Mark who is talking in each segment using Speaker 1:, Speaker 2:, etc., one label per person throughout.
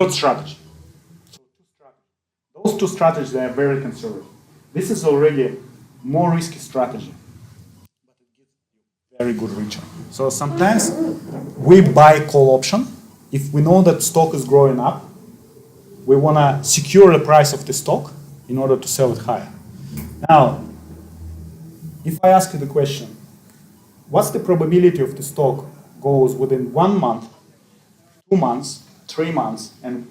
Speaker 1: Short strategy. Those two strategies, they are very conservative. This is already more risky strategy, but it gives you very good return. So sometimes we buy call option. If we know that stock is growing up, we want to secure the price of the stock in order to sell it higher. Now, if I ask you the question, what's the probability of the stock goes within 1 month, 2 months, 3 months, and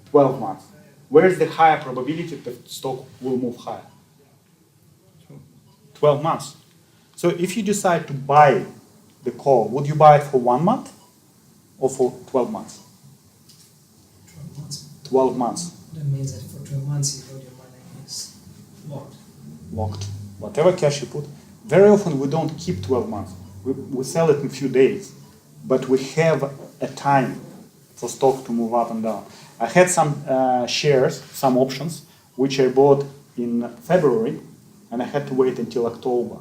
Speaker 1: 12 months? Where is the higher probability that the stock will move higher? 12 months. So if you decide to buy the call, would you buy it for 1 month or for 12 months?
Speaker 2: 12 months.
Speaker 1: 12 months.
Speaker 2: That means that for 12 months you got your money is locked.
Speaker 1: Locked. Whatever cash you put. Very often we don't keep 12 months. We sell it in a few days. But we have a time for stock to move up and down. I had some shares, some options, which I bought in February, and I had to wait until October.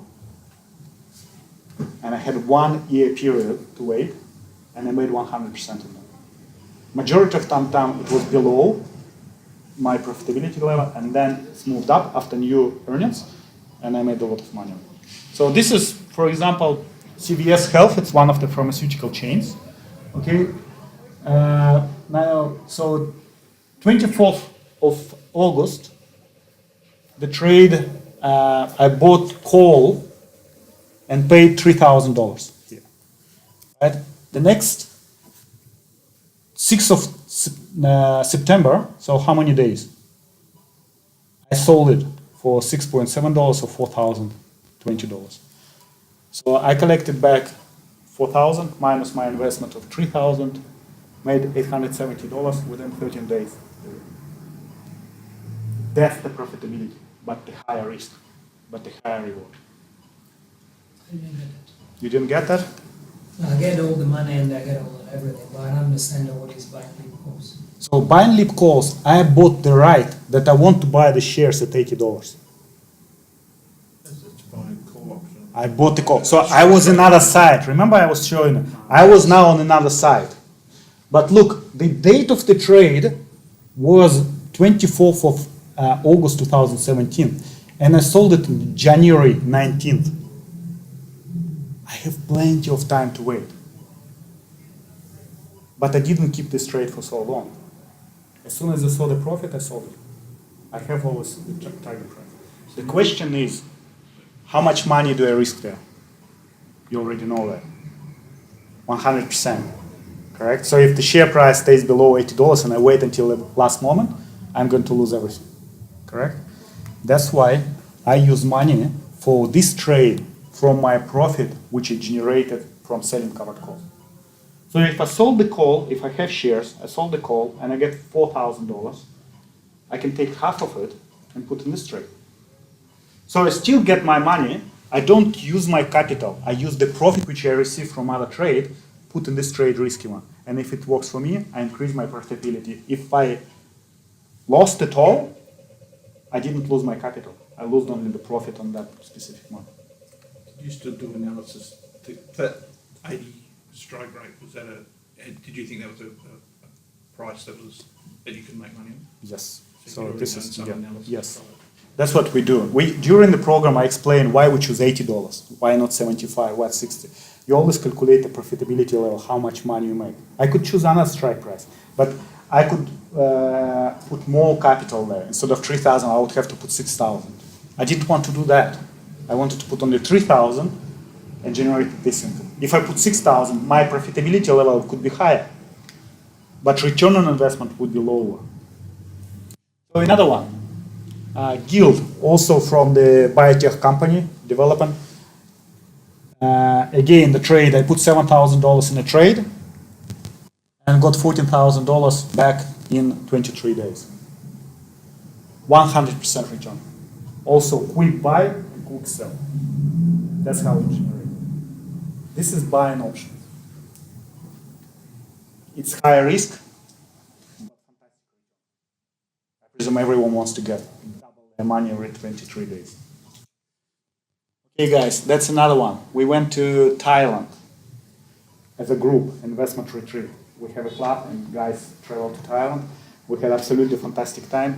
Speaker 1: And I had 1 year period to wait, and I made 100% of them. Majority of time it was below my profitability level, and then it's moved up after new earnings, and I made a lot of money. So this is, for example, CVS Health. It's one of the pharmaceutical chains. Okay. Now, so 24th of August, the trade, I bought call and paid $3,000 here. Right? The next 6th of September, so how many days? I sold it for $6.7 or $4,020. So I collected back $4,000 minus my investment of $3,000. Made $870 within 13 days. That's the profitability, but the higher risk, but the higher reward.
Speaker 2: I didn't get it.
Speaker 1: You didn't get that?
Speaker 2: I get all the money and I get all everything, but I don't understand what is buying leap calls.
Speaker 1: So buying leap calls, I bought the right that I want to buy the shares at $80. I bought the call. So I was another side. Remember I was showing, I was now on another side. But look, the date of the trade was 24th of August 2017, and I sold it on January 19th. I have plenty of time to wait. But I didn't keep this trade for so long. As soon as I saw the profit, I sold it. I have always the target price. The question is, how much money do I risk there? You already know that. 100%. Correct? So if the share price stays below $80 and I wait until the last moment, I'm going to lose everything. Correct? That's why I use money for this trade from my profit, which is generated from selling covered calls. So if I sold the call, if I have shares, I sold the call and I get $4,000, I can take half of it and put in this trade. So I still get my money. I don't use my capital. I use the profit which I receive from other trade, put in this trade risky one. And if it works for me, I increase my profitability. If I lost it all, I didn't lose my capital. I lost only the profit on that specific one.
Speaker 3: Did you still do analysis? That 80 strike rate, was that did you think that was a price that you could make money on?
Speaker 1: Yes.
Speaker 3: So this is,
Speaker 1: yes. That's what we do. During the program, I explain why we choose $80, why not 75, why 60. You always calculate the profitability level, how much money you make. I could choose another strike price, but I could put more capital there. Instead of 3,000, I would have to put 6,000. I didn't want to do that. I wanted to put only 3,000 and generate this income. If I put 6,000, my profitability level could be higher, but return on investment would be lower. So another one. Guild, also from the biotech company, development. Again, the trade, I put $7,000 in a trade and got $14,000 back in 23 days. 100% return. Also, quick buy and quick sell. That's how it generates. This is buying options. It's high risk. I presume everyone wants to get their money every 23 days. Okay, guys, that's another one. We went to Thailand as a group, investment retreat. we have a club and guys travel to Thailand. We had absolutely fantastic time.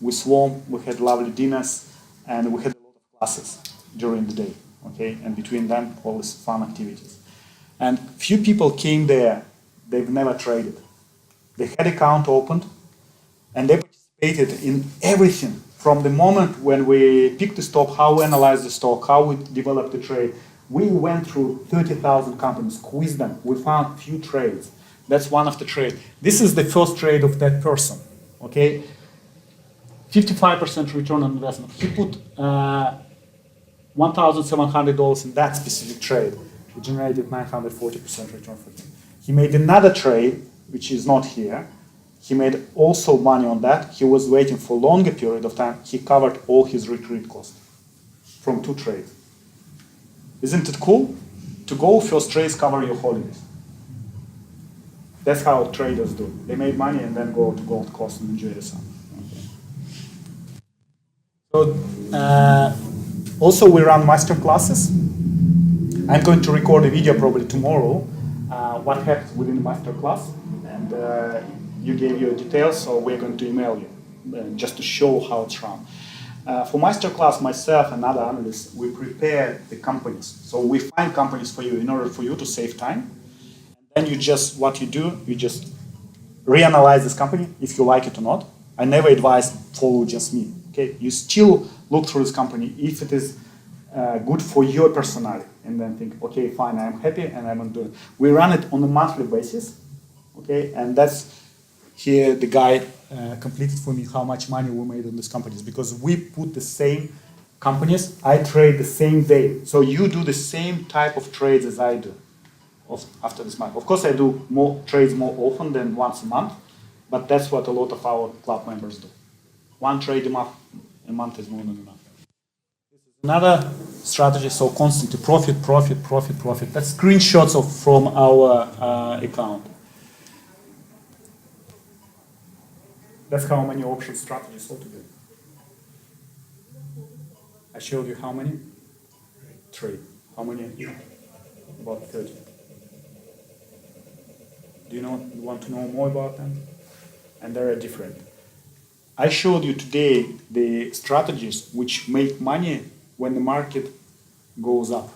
Speaker 1: We swam, we had lovely dinners, and we had a lot of classes during the day, okay? And between them, all these fun activities. And few people came there, they've never traded. They had account opened, and they participated in everything from the moment when we picked the stock, how we analyzed the stock, how we developed the trade. We went through 30,000 companies, quizzed them. We found few trades. That's one of the trades. This is the first trade of that person, okay? 55% return on investment. He put $1,700 in that specific trade. He generated 940% return for him. He made another trade, which is not here. He made also money on that. He was waiting for a longer period of time. He covered all his retreat costs from 2 trades. Isn't it cool? To go first trades, cover your holidays. That's how traders do. They make money and then go to Gold Coast and enjoy the sun. Okay. So, also we run master classes. I'm going to record a video probably tomorrow. What happens within the master class, and you gave your details, so we're going to email you just to show how it's run. For masterclass, myself and other analysts, we prepare the companies. So we find companies for you in order for you to save time. And then you just, what you do, you just reanalyze this company if you like it or not. I never advise follow just me. Okay, you still look through this company if it is good for your personality, and then think, okay, fine, I'm happy and I'm going to do it. We run it on a monthly basis, okay, and that's here the guy completed for me how much money we made on these companies, because we put the same companies, I trade the same day, so you do the same type of trades as I do after this month. Of course, I do more trades more often than once a month, but that's what a lot of our club members do. One trade a month is more than enough. Another strategy, so constantly profit. That's screenshots from our account. That's how many option strategies altogether. I showed you how many? 3. How many? About 30. Do you want to know more about them? And they are different. I showed you today the strategies which make money when the market goes up.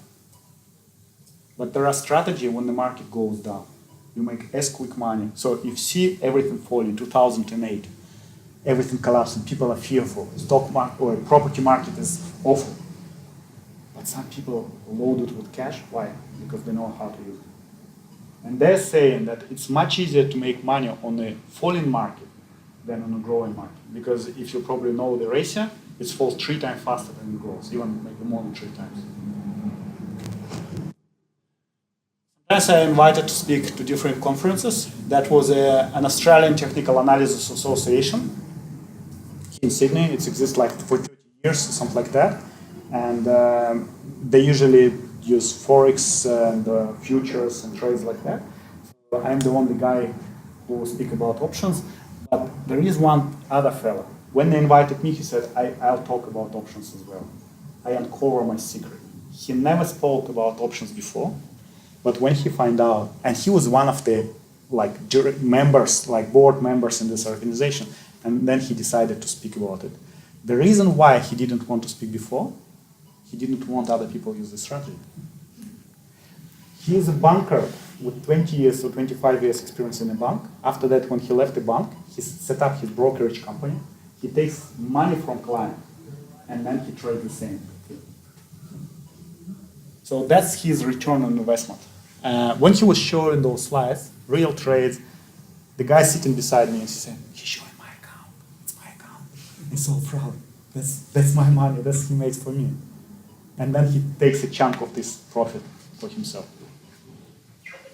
Speaker 1: But there are strategies when the market goes down. You make as quick money. So if you see everything falling, 2008, everything collapsing, people are fearful. Stock market or property market is awful. But some people load it with cash. Why? Because they know how to use it. And they're saying that it's much easier to make money on a falling market than on a growing market. Because if you probably know the ratio, it falls 3 times faster than it grows, even maybe more than 3 times. As I invited to speak to different conferences, that was an Australian Technical Analysis Association in Sydney. It exists like for 30 years, something like that. And they usually use Forex and futures and trades like that. So I'm the only guy who will speak about options. But there is one other fellow. When they invited me, he said, I'll talk about options as well. I uncover my secret. He never spoke about options before, but when he found out, and he was one of the members, like board members in this organization, and then he decided to speak about it. The reason why he didn't want to speak before, he didn't want other people to use the strategy. He is a banker with 20 years or 25 years experience in a bank. After that, when he left the bank, he set up his brokerage company. He takes money from clients, and then he trades the same. So that's his return on investment. When he was showing those slides, real trades, the guy sitting beside me, and he said, he's showing my account. It's my account. He's so proud. That's my money. That's he makes for me. And then he takes a chunk of this profit for himself.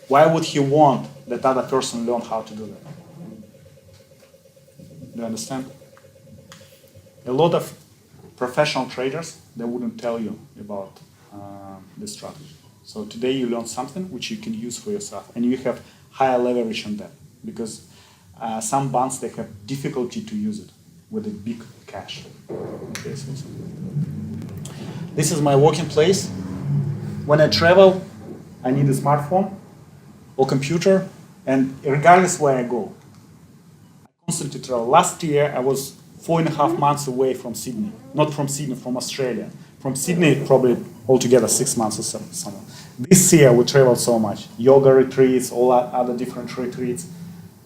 Speaker 1: Why would he want that other person learn how to do that? Do you understand? A lot of professional traders, they wouldn't tell you about this strategy. So today you learn something which you can use for yourself, and you have higher leverage on that, because some banks, they have difficulty to use it with a big cash. Okay, so this is my working place. When I travel, I need a smartphone or computer And regardless where I go, I constantly travel. Last year, I was 4.5 months away from Sydney. Not from Sydney, from Australia. From Sydney, probably altogether 6 months or somewhere. This year, we traveled so much. Yoga retreats, all other different retreats.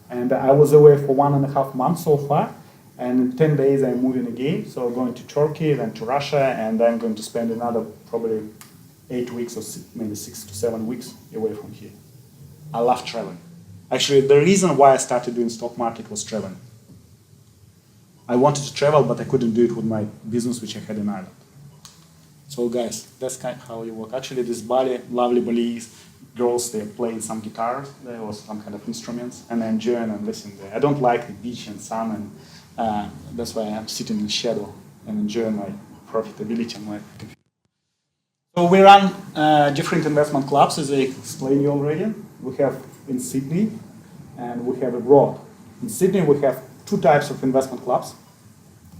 Speaker 1: And I was away for 1.5 months so far. And in 10 days, I'm moving again. So going to Turkey, then to Russia, and then going to spend another probably 8 weeks or maybe 6 to 7 weeks away from here. I love traveling. Actually, the reason why I started doing stock market was traveling. I wanted to travel, but I couldn't do it with my business, which I had in Ireland. So guys, that's kind of how you work. Actually, this Bali, lovely Balis, girls, they're playing some guitars, there was some kind of instruments, and I enjoy and listen there. I don't like the beach and sun, and that's why I'm sitting in the shadow and enjoying my profitability and my computer. So we run different investment clubs, as I explained you already. We have in Sydney, and we have abroad. In Sydney, we have 2 types of investment clubs.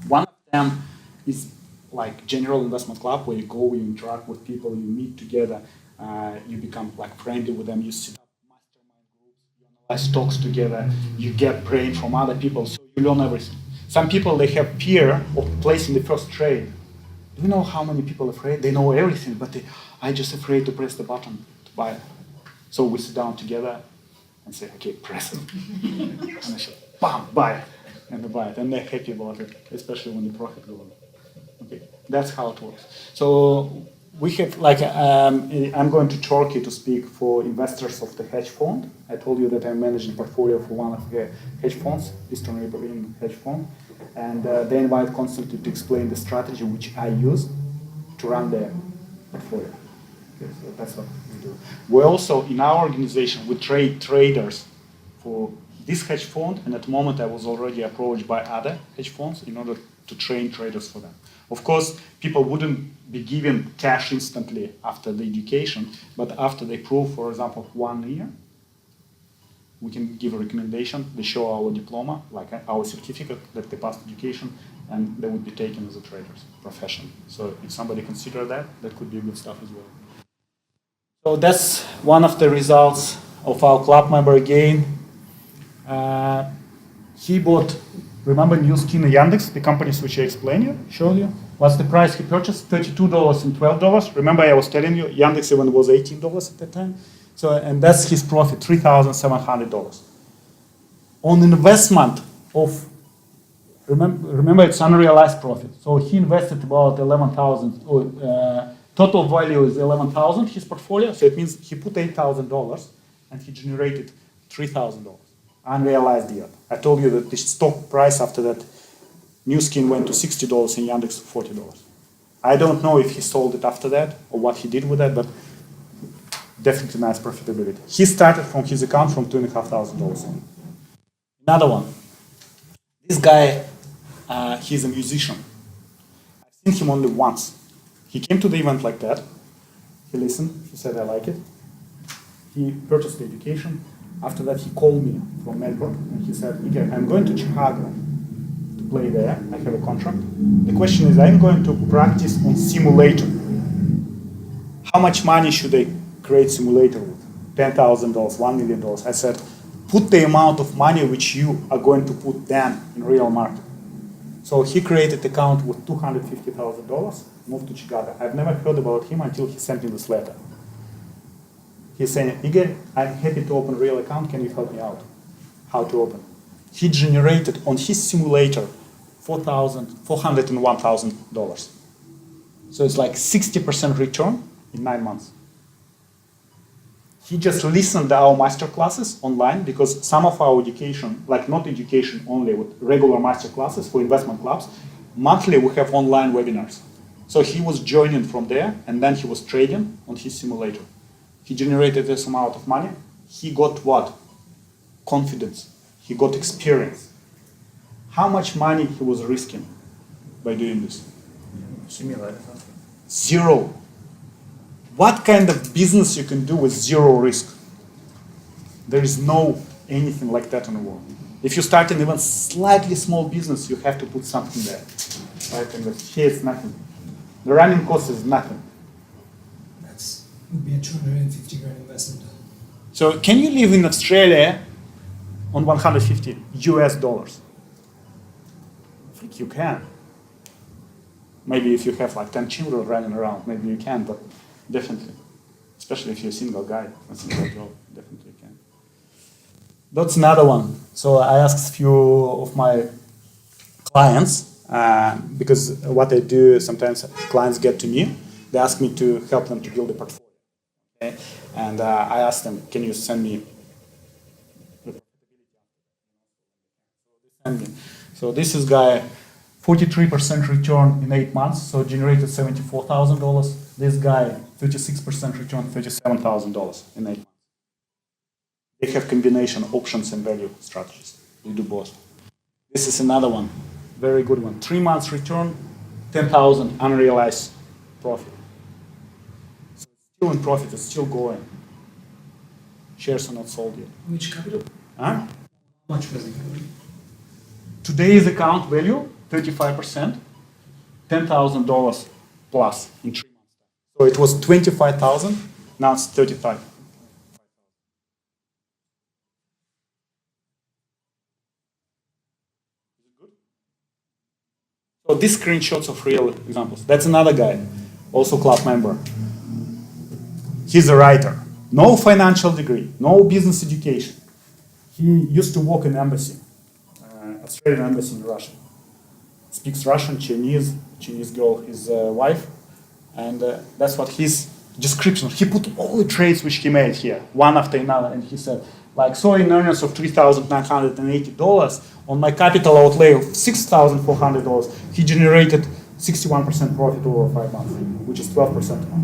Speaker 1: One of them is like general investment club, where you go, you interact with people, you meet together, you become like friendly with them, you set up mastermind groups, you analyze stocks together, you get brain from other people, so you learn everything. Some people, they have fear of placing the first trade. Do you know how many people are afraid? They know everything, but I'm just afraid to press the button to buy it. So we sit down together and say, okay, press it. And I say, bam, buy it. And they buy it. And they're happy about it, especially when the profit goes up. Okay, that's how it works. So we have, like, I'm going to Turkey to speak for investors of the hedge fund. I told you that I'm managing portfolio for one of the hedge funds, Eastern European hedge fund. And they invite constantly to explain the strategy which I use to run the portfolio. Okay, so that's what we do. We also, in our organization, we trade traders for this hedge fund, and at the moment I was already approached by other hedge funds in order to train traders for them. Of course, people wouldn't be given cash instantly after the education, but after they prove, for example, 1 year, we can give a recommendation. They show our diploma, like our certificate that they passed education, and they would be taken as a traders professionally. So if somebody consider that, that could be good stuff as well. So that's one of the results of our club member again. He bought, remember New Skin and Yandex, the companies which I explained you, showed you? What's the price he purchased? $32 and $12. Remember I was telling you, Yandex even was $18 at that time. So, and that's his profit, $3,700. On investment of, remember it's unrealized profit. So he invested about 11,000, total value is 11,000, his portfolio. So it means he put $8,000 and he generated $3,000, unrealized yield. I told you that the stock price after that, New Skin went to $60 and Yandex to $40. I don't know if he sold it after that or what he did with that, but definitely nice profitability. He started from his account from $2,500. Another one. This guy, he's a musician. I've seen him only once. He came to the event like that. He listened. He said, I like it. He purchased the education. After that, he called me from Melbourne and he said, Igor, I'm going to Chicago to play there. I have a contract. The question is, I'm going to practice on simulator. How much money should I create simulator with? $10,000, $1 million. I said, put the amount of money which you are going to put then in real market. So he created an account with $250,000, moved to Chicago. I've never heard about him until he sent me this letter. He's saying, Igor, I'm happy to open a real account. Can you help me out? How to open? He generated on his simulator $401,000. So it's like 60% return in 9 months. He just listened to our master classes online because some of our education, like not education only, with regular master classes for investment clubs, monthly we have online webinars. So he was joining from there and then he was trading on his simulator. He generated this amount of money. He got what? Confidence. He got experience. How much money he was risking by doing this?
Speaker 3: Simulator.
Speaker 1: Zero. What kind of business you can do with zero risk? There is no anything like that in the world. If you start an even slightly small business, you have to put something there. Right? And here it's nothing. The running cost is nothing.
Speaker 2: Would be a 250 grand investment.
Speaker 1: So can you live in Australia on 150 US dollars? I think you can. Maybe if you have like 10 children running around, maybe you can, but definitely. Especially if you're a single guy, a single girl, definitely you can. That's another one. So I asked a few of my clients, because what I do, sometimes clients get to me, they ask me to help them to build a portfolio. Okay? And I asked them, can you send me the profitability? So this is guy, 43% return in 8 months, so generated $74,000. This guy, 36% return, $37,000 in 8 months. They have combination options and value strategies. They do both. This is another one, very good one. 3 months return, 10,000 unrealized profit. So it's still in profit, it's still going. Shares are not sold yet.
Speaker 2: Which capital?
Speaker 1: Huh?
Speaker 2: How much was it?
Speaker 1: Today's account value, 35%, $10,000 plus in 3 months. So it was 25,000, now it's 35. So these screenshots of real examples. That's another guy, also club member. He's a writer. No financial degree, no business education. He used to work in embassy, Australian embassy in Russia. Speaks Russian, Chinese girl, his wife, and that's what his description. He put all the trades which he made here, one after another, and he said, like, so in earnings of $3,980, on my capital outlay of $6,400, he generated 61% profit over 5 months, which is 12% more.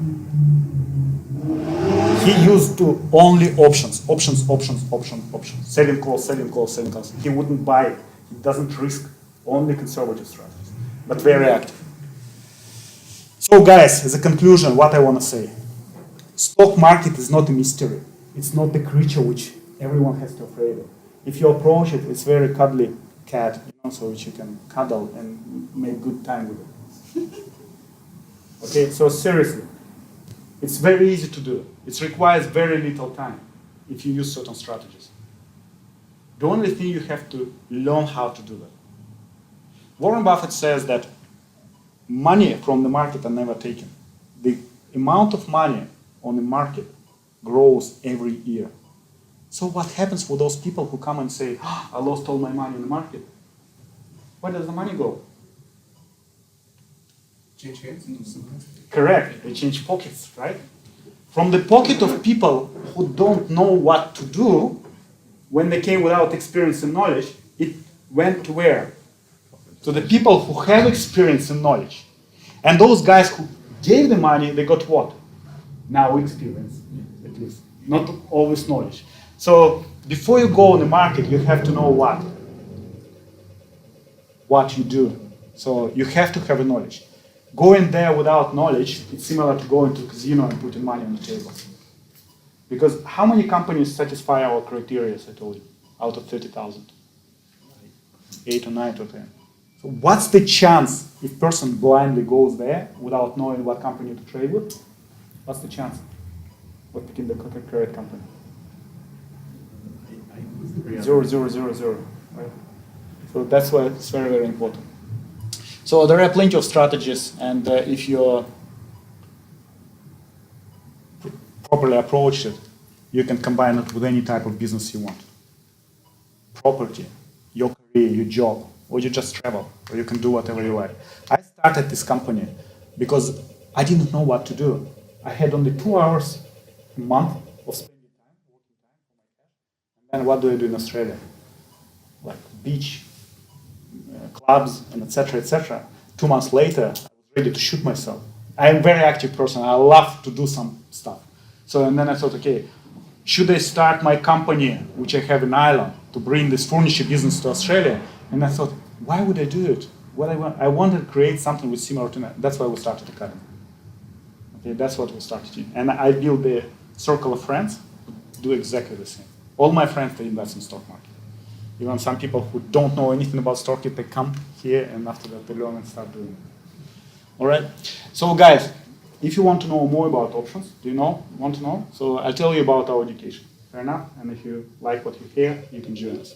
Speaker 1: He used to only options, selling calls. He wouldn't buy it. He doesn't risk, only conservative strategies, but very active. So guys, as a conclusion, what I want to say, stock market is not a mystery. It's not the creature which everyone has to afraid of. If you approach it, it's very cuddly cat, so which you can cuddle and make good time with it. Okay, so seriously, it's very easy to do. It requires very little time if you use certain strategies. The only thing you have to learn how to do that. Warren Buffett says that money from the market are never taken. The amount of money on the market grows every year. So what happens for those people who come and say, oh, I lost all my money in the market? Where does the money go?
Speaker 4: Change hands?
Speaker 1: Correct, they change pockets, right? From the pocket of people who don't know what to do, when they came without experience and knowledge, it went to where? To the people who have experience and knowledge. And those guys who gave the money, they got what? Now experience, at least. Not always knowledge. So before you go on the market, you have to know what? What you do. So you have to have a knowledge. Going there without knowledge, it's similar to going to a casino and putting money on the table. Because how many companies satisfy our criteria, as I told you, out of 30,000? 8 or 9 or 10. So what's the chance if person blindly goes there without knowing what company to trade with? What's the chance of picking the correct company? 0, 0, 0, 0. Right? So that's why it's very, very important. So there are plenty of strategies, and if you properly approach it, you can combine it with any type of business you want. Property, your career, your job, or you just travel, or you can do whatever you like. I started this company because I didn't know what to do. I had only 2 hours a month of spending time, working time for my cash. And then what do I do in Australia? Like beach, clubs, and etc., etc. 2 months later, I was ready to shoot myself. I'm a very active person. I love to do some stuff. So, and then I thought, okay, should I start my company, which I have in Ireland, to bring this furniture business to Australia? And I thought, why would I do it? What I wanted to create something with similar to that. That's why we started the academy. Okay, that's what we started doing. And I built the circle of friends who do exactly the same. All my friends, they invest in stock market. Even some people who don't know anything about stock market, they come here and after that they learn and start doing it. All right? So guys, if you want to know more about options, want to know? So I'll tell you about our education. Fair enough? And if you like what you hear, you can join us.